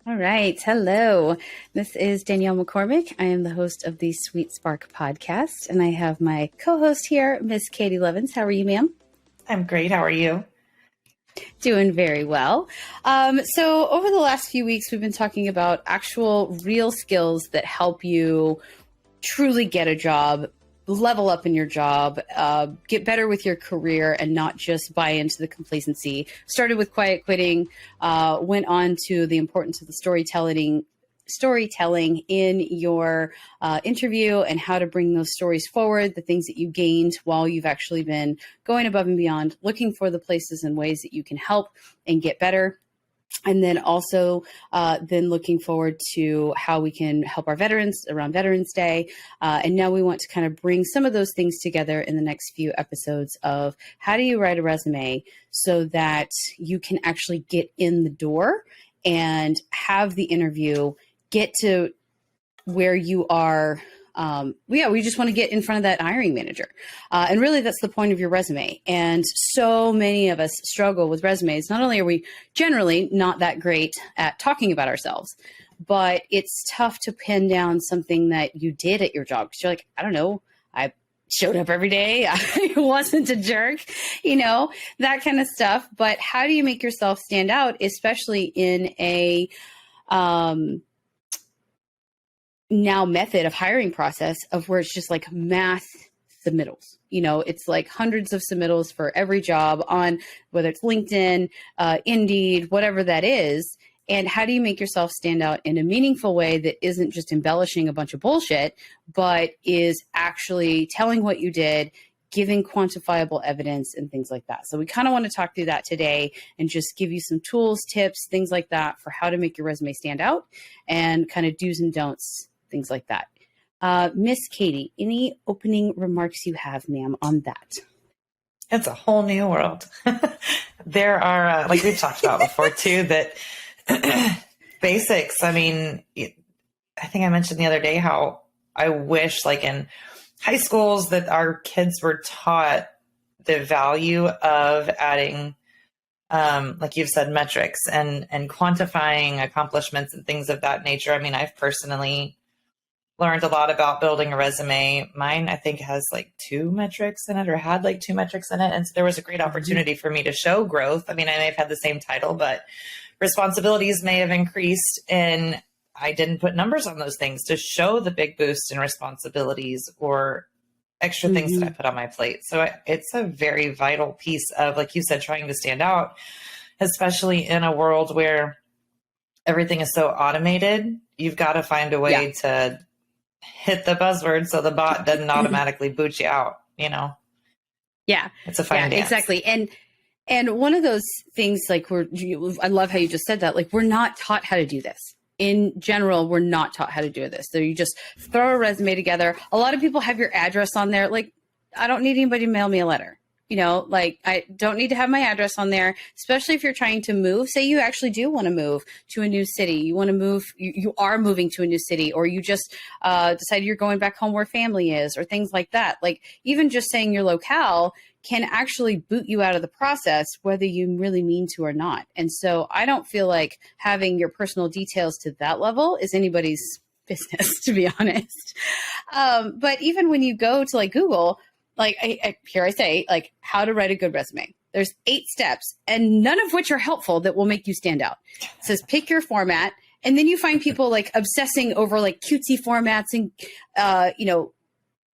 All right. Hello. This is Danielle McCormick. I am the host of the SuiteSpark podcast, and I have my co-host here, Miss Katie Levins. How are you, ma'am? I'm great. How are you? Doing very well. So over the last few weeks, we've been talking about actual real skills that help you truly get a job, level up in your job, get better with your career, and not just buy into the complacency. Started with quiet quitting, went on to the importance of the storytelling in your interview and how to bring those stories forward, the things that you gained while you've actually been going above and beyond, looking for the places and ways that you can help and get better. And then also then looking forward to how we can help our veterans around Veterans Day. And now we want to kind of bring some of those things together in the next few episodes of how do you write a resume so that you can actually get in the door and have the interview, get to where you are. We just want to get in front of that hiring manager. And really, that's the point of your resume. And so many of us struggle with resumes. Not only are we generally not that great at talking about ourselves, but it's tough to pin down something that you did at your job. Because you're like, I don't know, I showed up every day. I wasn't a jerk, that kind of stuff. But how do you make yourself stand out, especially in a now method of hiring process of where it's just like mass submittals. It's like hundreds of submittals for every job on whether it's LinkedIn, Indeed, whatever that is. And how do you make yourself stand out in a meaningful way that isn't just embellishing a bunch of bullshit, but is actually telling what you did, giving quantifiable evidence and things like that. So we kind of want to talk through that today and just give you some tools, tips, things like that for how to make your resume stand out and kind of do's and don'ts, things like that. Miss Katie, any opening remarks you have, ma'am, on that? It's a whole new world. There are, like we've talked about before too, that basics. I mean, I think I mentioned the other day how I wish like in high schools that our kids were taught the value of adding, like you've said, metrics and quantifying accomplishments and things of that nature. I mean, I've personally learned a lot about building a resume. Mine, I think, has like 2 metrics in it or had like 2 metrics in it. And so there was a great opportunity for me to show growth. I mean, I may have had the same title, but responsibilities may have increased and I didn't put numbers on those things to show the big boost in responsibilities or extra things that I put on my plate. So it's a very vital piece of, like you said, trying to stand out, especially in a world where everything is so automated. You've got to find a way to hit the buzzword so the bot doesn't automatically boot you out, Yeah. It's a fine dance. Exactly. And one of those things, like I love how you just said that, like we're not taught how to do this. In general, we're not taught how to do this. So you just throw a resume together. A lot of people have your address on there. Like, I don't need anybody to mail me a letter. Like I don't need to have my address on there, especially if you're trying to move. Say you actually do want to move to a new city. You want to move, you are moving to a new city, or you just decided you're going back home where family is, or things like that. Like even just saying your locale can actually boot you out of the process, whether you really mean to or not. And so I don't feel like having your personal details to that level is anybody's business, to be honest. But even when you go to like Google, like I say, like how to write a good resume. There's 8 steps and none of which are helpful that will make you stand out. It says pick your format. And then you find people like obsessing over like cutesy formats and,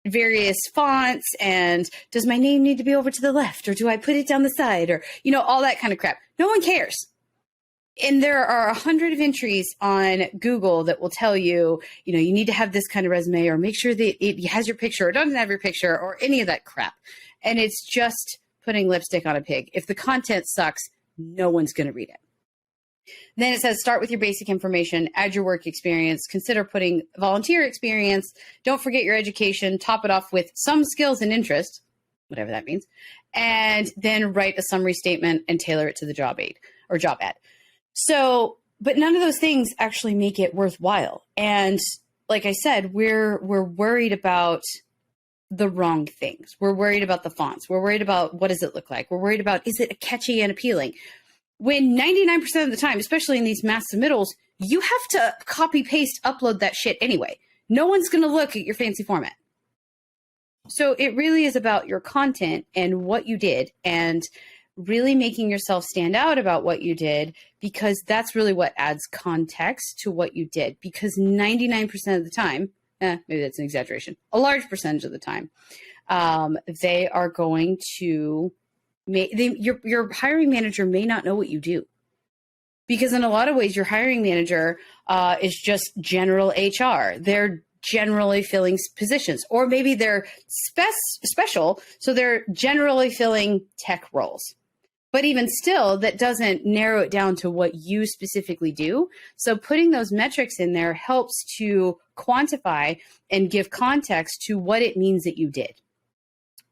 various fonts. And does my name need to be over to the left or do I put it down the side or, all that kind of crap. No one cares. And there are 100 of entries on Google that will tell you, you need to have this kind of resume or make sure that it has your picture or doesn't have your picture or any of that crap. And it's just putting lipstick on a pig. If the content sucks, no one's going to read it. Then it says, start with your basic information, add your work experience, consider putting volunteer experience, don't forget your education, top it off with some skills and interest, whatever that means, and then write a summary statement and tailor it to the job ad. So, but none of those things actually make it worthwhile. And like I said, we're worried about the wrong things. We're worried about the fonts. We're worried about what does it look like? We're worried about, is it catchy and appealing? when 99% of the time, especially in these mass submittals, you have to copy, paste, upload that shit anyway. No one's going to look at your fancy format. So it really is about your content and what you did, and really making yourself stand out about what you did, because that's really what adds context to what you did. Because 99% of the time, maybe that's an exaggeration, a large percentage of the time, they are going to your hiring manager may not know what you do, because in a lot of ways your hiring manager is just general HR. They're generally filling positions, or maybe they're special, so they're generally filling tech roles. But even still, that doesn't narrow it down to what you specifically do. So putting those metrics in there helps to quantify and give context to what it means that you did.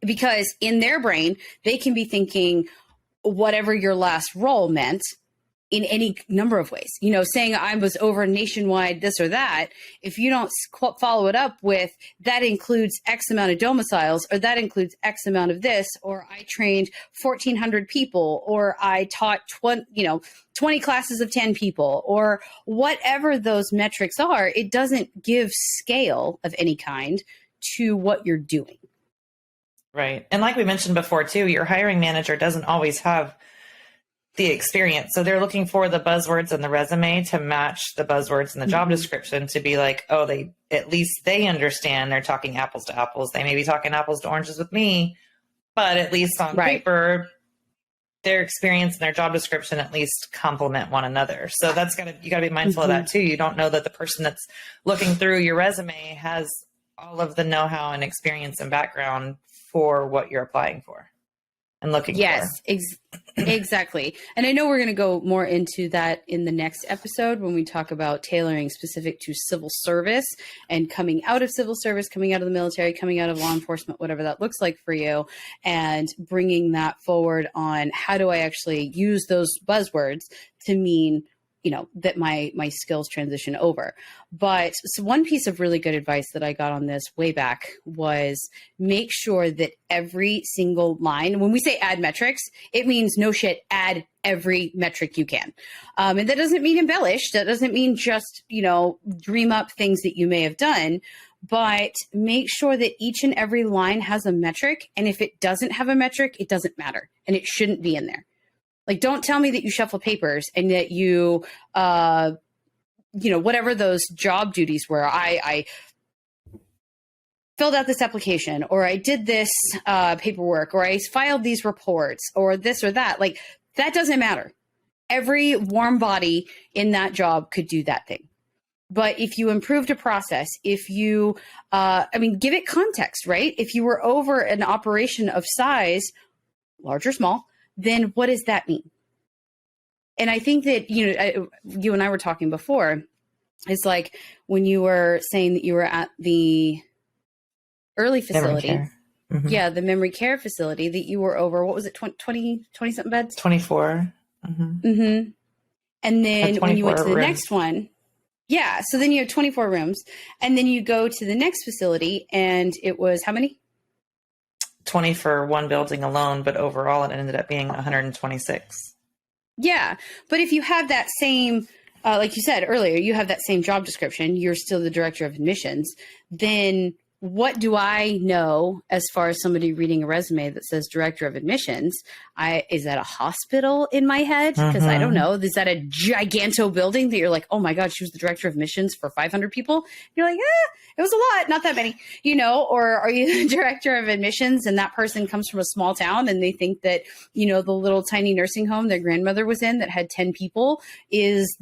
Because in their brain, they can be thinking whatever your last role meant in any number of ways. You know, saying I was over nationwide this or that, if you don't follow it up with that includes X amount of domiciles, or that includes X amount of this, or I trained 1,400 people, or I taught 20 classes of 10 people, or whatever those metrics are, it doesn't give scale of any kind to what you're doing. Right. And like we mentioned before too, your hiring manager doesn't always have the experience. So they're looking for the buzzwords in the resume to match the buzzwords in the job description, to be like, oh, at least they understand they're talking apples to apples. They may be talking apples to oranges with me, but at least on paper, their experience and their job description at least complement one another. So you gotta be mindful of that too. You don't know that the person that's looking through your resume has all of the know-how and experience and background for what you're applying for and looking for. Yes, exactly. And I know we're going to go more into that in the next episode when we talk about tailoring specific to civil service and coming out of civil service, coming out of the military, coming out of law enforcement, whatever that looks like for you, and bringing that forward on how do I actually use those buzzwords to mean, you know, that my skills transition over. But so one piece of really good advice that I got on this way back was make sure that every single line, when we say add metrics, it means no shit, add every metric you can. And that doesn't mean embellish. That doesn't mean just, dream up things that you may have done, but make sure that each and every line has a metric. And if it doesn't have a metric, it doesn't matter. And it shouldn't be in there. Like, don't tell me that you shuffle papers and that you, whatever those job duties were, I filled out this application, or I did this paperwork, or I filed these reports, or this or that. Like, that doesn't matter. Every warm body in that job could do that thing. But if you improved a process, if you, give it context, right? If you were over an operation of size, large or small, then what does that mean? And I think that, you and I were talking before, it's like when you were saying that you were at the early facility, the memory care facility, that you were over, what was it, 20 something beds? 24. And then when you went to the next one, so then you have 24 rooms, and then you go to the next facility and it was how many? 20 for one building alone, but overall it ended up being 126. Yeah. But if you have that same, like you said earlier, you have that same job description, you're still the director of admissions, then what do I know as far as somebody reading a resume that says director of admissions? Is that a hospital in my head? Because I don't know. Is that a giganto building that you're like, oh my God, she was the director of admissions for 500 people? You're like, it was a lot, not that many, or are you the director of admissions and that person comes from a small town and they think that, the little tiny nursing home their grandmother was in that had 10 people is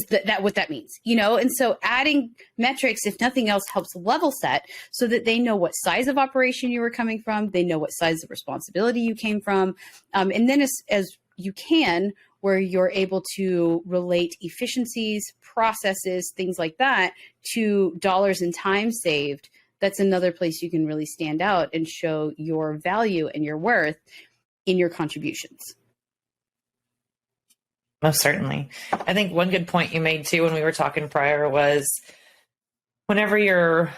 that what that means, And so adding metrics, if nothing else, helps level set so that they know what size of operation you were coming from. They know what size of responsibility you came from. And then as you can, where you're able to relate efficiencies, processes, things like that to dollars and time saved, that's another place you can really stand out and show your value and your worth in your contributions. Most certainly. I think one good point you made too when we were talking prior was whenever you're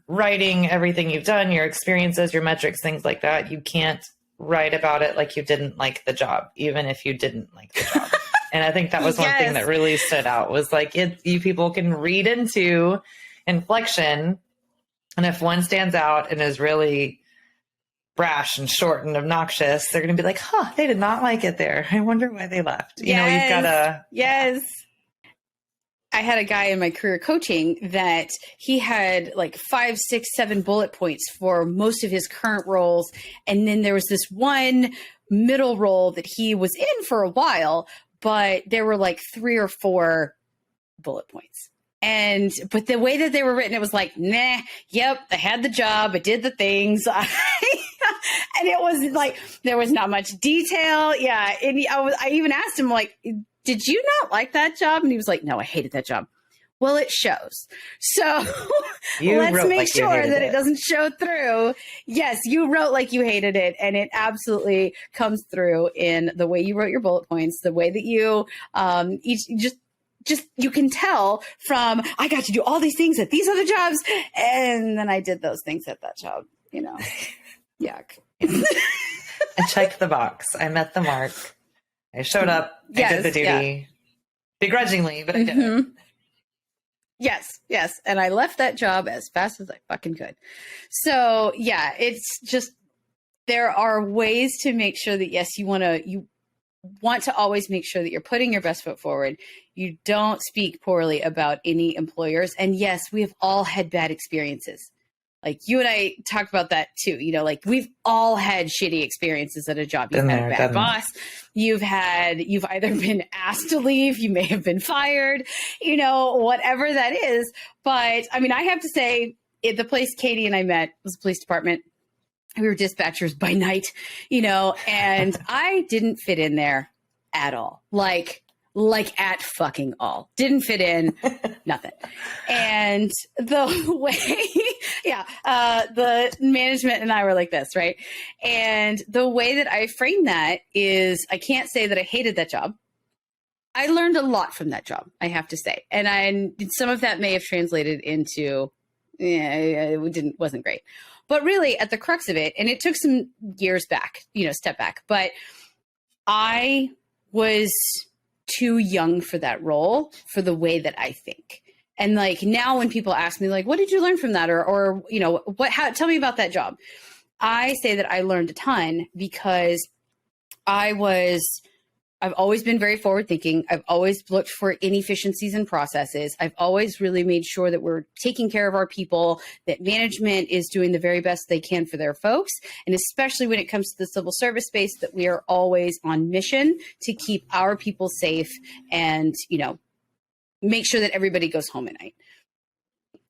writing everything you've done, your experiences, your metrics, things like that, you can't write about it like you didn't like the job, even if you didn't like the job. And I think that was one thing that really stood out, was like you people can read into inflection. And if one stands out and is really brash and short and obnoxious, they're going to be like, they did not like it there. I wonder why they left. You know, you've got to. Yes. I had a guy in my career coaching that he had like 5, 6, 7 bullet points for most of his current roles. And then there was this one middle role that he was in for a while, but there were like 3 or 4 bullet points. But the way that they were written, it was like, nah, yep, I had the job, I did the things. And it was like, there was not much detail. Yeah. And I even asked him, like, did you not like that job? And he was like, no, I hated that job. Well, it shows. So let's make sure that it doesn't show through. Yes, you wrote like you hated it. And it absolutely comes through in the way you wrote your bullet points, the way that you just you can tell from, I got to do all these things at these other jobs, and then I did those things at that job, you know. Yuck. I checked the box. I met the mark. I showed up. I did the duty. Begrudgingly, but I did it. Yes. And I left that job as fast as I fucking could. So yeah, it's just, there are ways to make sure that, yes, you want to always make sure that you're putting your best foot forward. You don't speak poorly about any employers. And yes, we have all had bad experiences. Like you and I talked about that too. You know, like we've all had shitty experiences at a job. You've had a bad boss. You've either been asked to leave. You may have been fired, you know, whatever that is. But I mean, I have to say, the place Katie and I met was the police department. We were dispatchers by night, you know, and I didn't fit in there at all. Like at fucking all. Didn't fit in, nothing. And the way, the management and I were like this, right? And the way that I frame that is, I can't say that I hated that job. I learned a lot from that job, I have to say. And some of that may have translated into, it wasn't great. But really, at the crux of it, and it took some years back, you know, step back, but I was too young for that role, for the way that I think. And like now when people ask me like, what did you learn from that? Or, you know, tell me about that job. I say that I learned a ton because I've always been very forward thinking. I've always looked for inefficiencies in processes. I've always really made sure that we're taking care of our people, that management is doing the very best they can for their folks. And especially when it comes to the civil service space, that we are always on mission to keep our people safe and, you know, make sure that everybody goes home at night.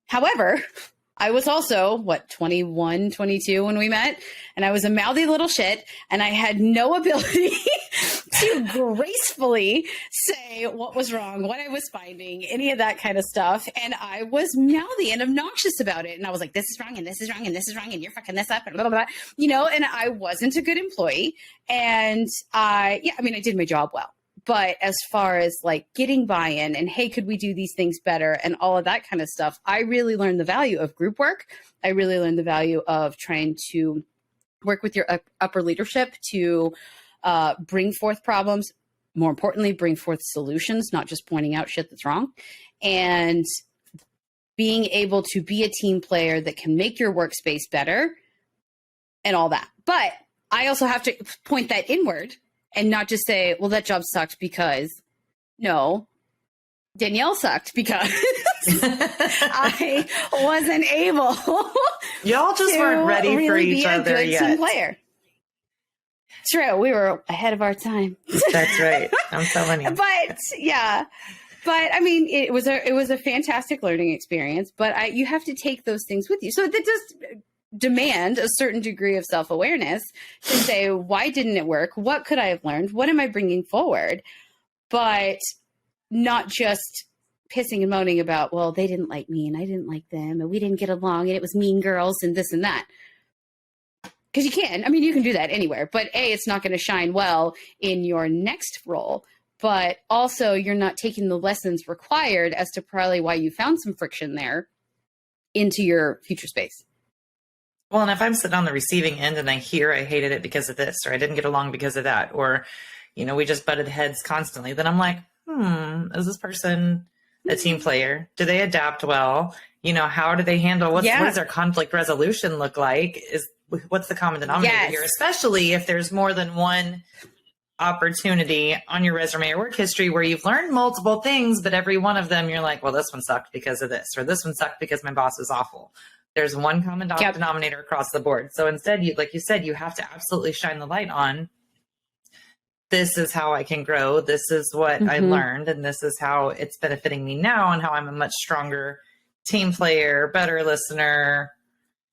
However, I was also, 21, 22 when we met, and I was a mouthy little shit, and I had no ability to gracefully say what was wrong, what I was finding, any of that kind of stuff. And I was mouthy and obnoxious about it. And I was like, this is wrong, and this is wrong, and this is wrong, and you're fucking this up, and blah, blah, blah. You know, and I wasn't a good employee. And I did my job well. But as far as like getting buy-in and, hey, could we do these things better and all of that kind of stuff, I really learned the value of group work. I really learned the value of trying to work with your upper leadership to bring forth problems. More importantly, bring forth solutions, not just pointing out shit that's wrong. And being able to be a team player that can make your workspace better and all that. But I also have to point that inward and not just say, well, that job sucked because, no, Danielle sucked because I wasn't able. Y'all just weren't ready really for each other yet. Team player. True, we were ahead of our time. That's right. I'm telling you. But yeah, I mean, it was a fantastic learning experience. But you have to take those things with you. So that does demand a certain degree of self-awareness to say, why didn't it work? What could I have learned? What am I bringing forward? But not just pissing and moaning about, well, they didn't like me and I didn't like them and we didn't get along and it was mean girls and this and that. Because you can do that anywhere, but it's not going to shine well in your next role, but also you're not taking the lessons required as to probably why you found some friction there into your future space. Well, and if I'm sitting on the receiving end and I hear I hated it because of this, or I didn't get along because of that, or, we just butted heads constantly, then I'm like, is this person a team player? Do they adapt well? How do they handle, what does their conflict resolution look like? What's the common denominator here? Especially if there's more than one opportunity on your resume or work history where you've learned multiple things, but every one of them you're like, well, this one sucked because of this, or this one sucked because my boss was awful. There's one common denominator across the board. So instead, like you said, you have to absolutely shine the light on, this is how I can grow. This is what I learned, and this is how it's benefiting me now, and how I'm a much stronger team player, better listener,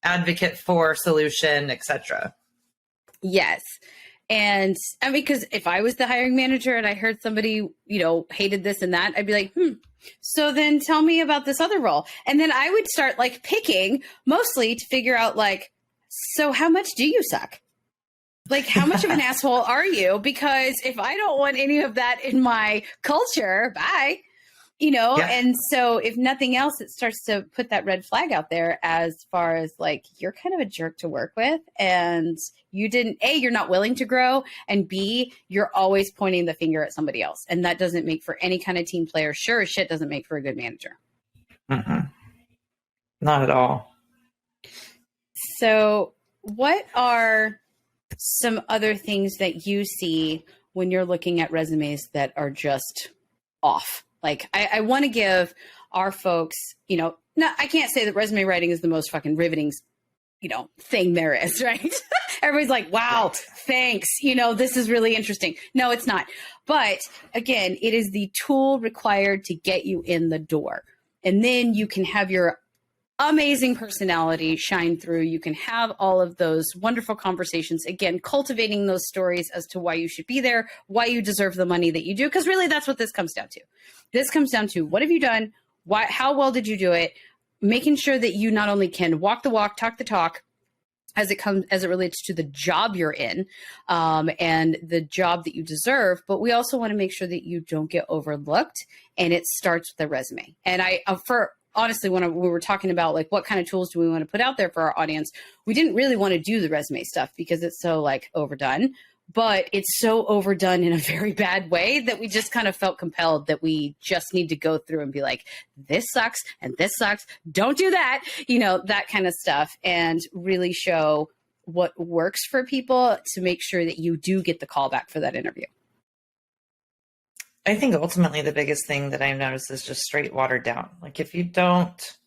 advocate for solution, etc. Yes. And I mean, because if I was the hiring manager and I heard somebody, hated this and that, I'd be like, so then tell me about this other role. And then I would start like picking mostly to figure out like, so how much do you suck? Like, how much of an asshole are you? Because if I don't want any of that in my culture, bye. And so if nothing else, it starts to put that red flag out there as far as like, you're kind of a jerk to work with, and you're not willing to grow, and B, you're always pointing the finger at somebody else. And that doesn't make for any kind of team player. Sure as shit doesn't make for a good manager. Not at all. So what are some other things that you see when you're looking at resumes that are just off? Like, I want to give our folks, I can't say that resume writing is the most fucking riveting, thing there is, right? Everybody's like, wow, thanks. This is really interesting. No, it's not. But again, it is the tool required to get you in the door. And then you can have your amazing personality shine through. You can have all of those wonderful conversations, again, cultivating those stories as to why you should be there, why you deserve the money that you do. Because really, that's what this comes down to. This comes down to, what have you done? How well did you do it? Making sure that you not only can walk the walk, talk the talk, as it relates to the job you're in, and the job that you deserve, but we also want to make sure that you don't get overlooked, and it starts with the resume. And honestly, when we were talking about like what kind of tools do we want to put out there for our audience, we didn't really want to do the resume stuff because it's so like overdone, but it's so overdone in a very bad way that we just kind of felt compelled that we just need to go through and be like, this sucks and this sucks. Don't do that, that kind of stuff, and really show what works for people to make sure that you do get the call back for that interview. I think ultimately the biggest thing that I've noticed is just straight watered down. Like, if you don't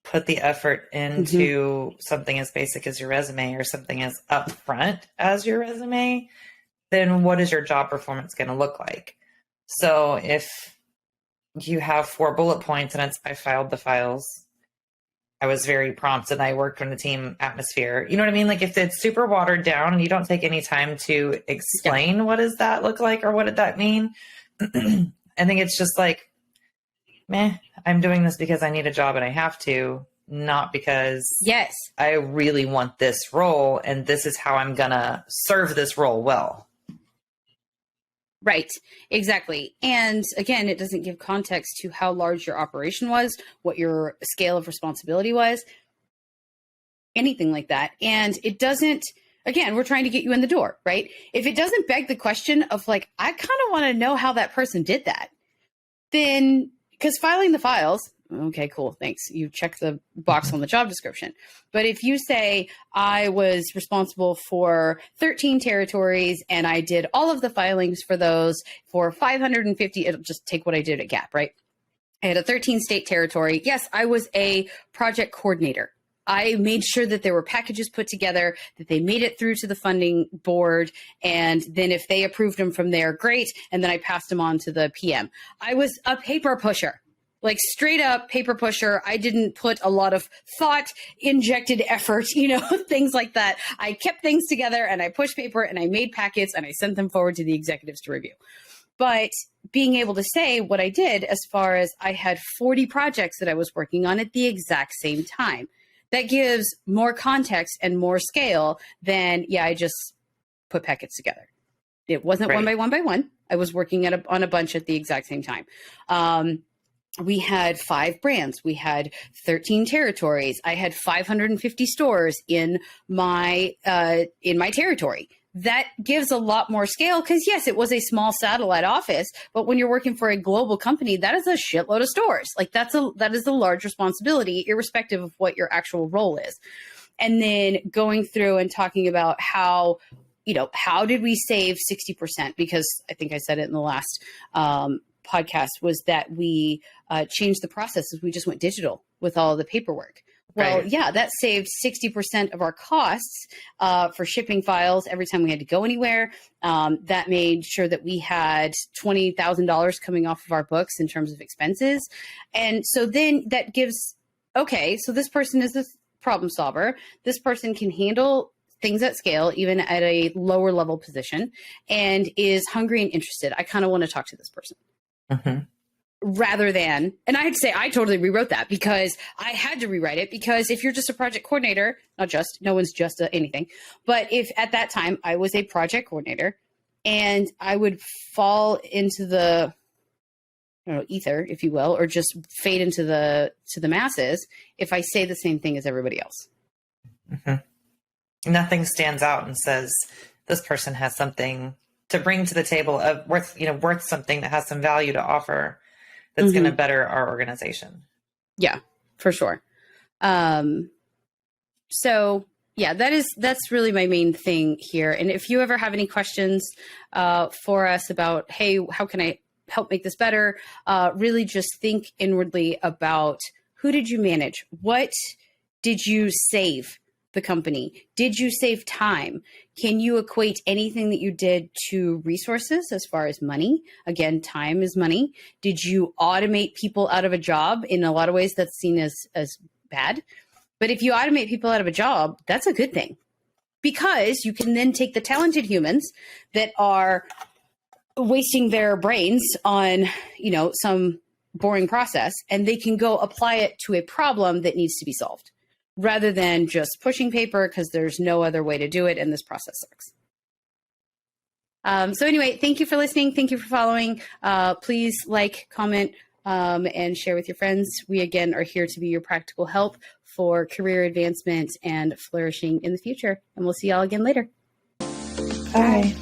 put the effort into something as basic as your resume, or something as upfront as your resume, then what is your job performance going to look like? So if you have 4 bullet points and it's, I filed the files, I was very prompt, and I worked in the team atmosphere. You know what I mean? Like, if it's super watered down and you don't take any time to explain what does that look like or what did that mean, I think it's just like, I'm doing this because I need a job and I have to, not because I really want this role and this is how I'm going to serve this role well. Right, exactly. And again, it doesn't give context to how large your operation was, what your scale of responsibility was, anything like that. And it doesn't, again, we're trying to get you in the door, right? If it doesn't beg the question of like, I kind of want to know how that person did that, then, because filing the files, okay, cool, thanks. You check the box on the job description. But if you say, I was responsible for 13 territories and I did all of the filings for those for 550, it'll just take what I did at Gap, right? I had a 13 state territory. Yes, I was a project coordinator. I made sure that there were packages put together, that they made it through to the funding board. And then if they approved them from there, great. And then I passed them on to the PM. I was a paper pusher. Like, straight up paper pusher. I didn't put a lot of thought, injected effort, things like that. I kept things together and I pushed paper and I made packets and I sent them forward to the executives to review. But being able to say what I did, as far as I had 40 projects that I was working on at the exact same time, that gives more context and more scale than, I just put packets together. It wasn't one by one by one. I was working on a bunch at the exact same time. we had 5 brands. We had 13 territories. I had 550 stores in my territory. That gives a lot more scale because, yes, it was a small satellite office, but when you're working for a global company, that is a shitload of stores. Like that is a large responsibility, irrespective of what your actual role is. And then going through and talking about how did we save 60%? Because I think I said it in the last podcast, was that we changed the processes. We just went digital with all the paperwork. Well, Right. yeah, that saved 60% of our costs for shipping files every time we had to go anywhere. That made sure that we had $20,000 coming off of our books in terms of expenses. And so then that gives, okay, so this person is this problem solver. This person can handle things at scale, even at a lower level position, and is hungry and interested. I kind of want to talk to this person. Mm-hmm. Rather than, and I'd say I totally rewrote that because I had to rewrite it, because if you're just a project coordinator, no one's just anything, but if at that time I was a project coordinator and I would fall into the, I don't know, ether, if you will, or just fade into the masses if I say the same thing as everybody else. Mm-hmm. Nothing stands out and says this person has something to bring to the table of worth something that has some value to offer that's going to better our organization. Yeah, for sure. So yeah, that's really my main thing here. And if you ever have any questions for us about, hey, how can I help make this better? Really just think inwardly about, who did you manage? What did you save the company? Did you save time? Can you equate anything that you did to resources as far as money? Again, time is money. Did you automate people out of a job? In a lot of ways, that's seen as bad. But if you automate people out of a job, that's a good thing, because you can then take the talented humans that are wasting their brains on, some boring process, and they can go apply it to a problem that needs to be solved, rather than just pushing paper because there's no other way to do it and this process sucks. So anyway, thank you for listening. Thank you for following. Please like, comment, and share with your friends. We, again, are here to be your practical help for career advancement and flourishing in the future. And we'll see y'all again later. Bye.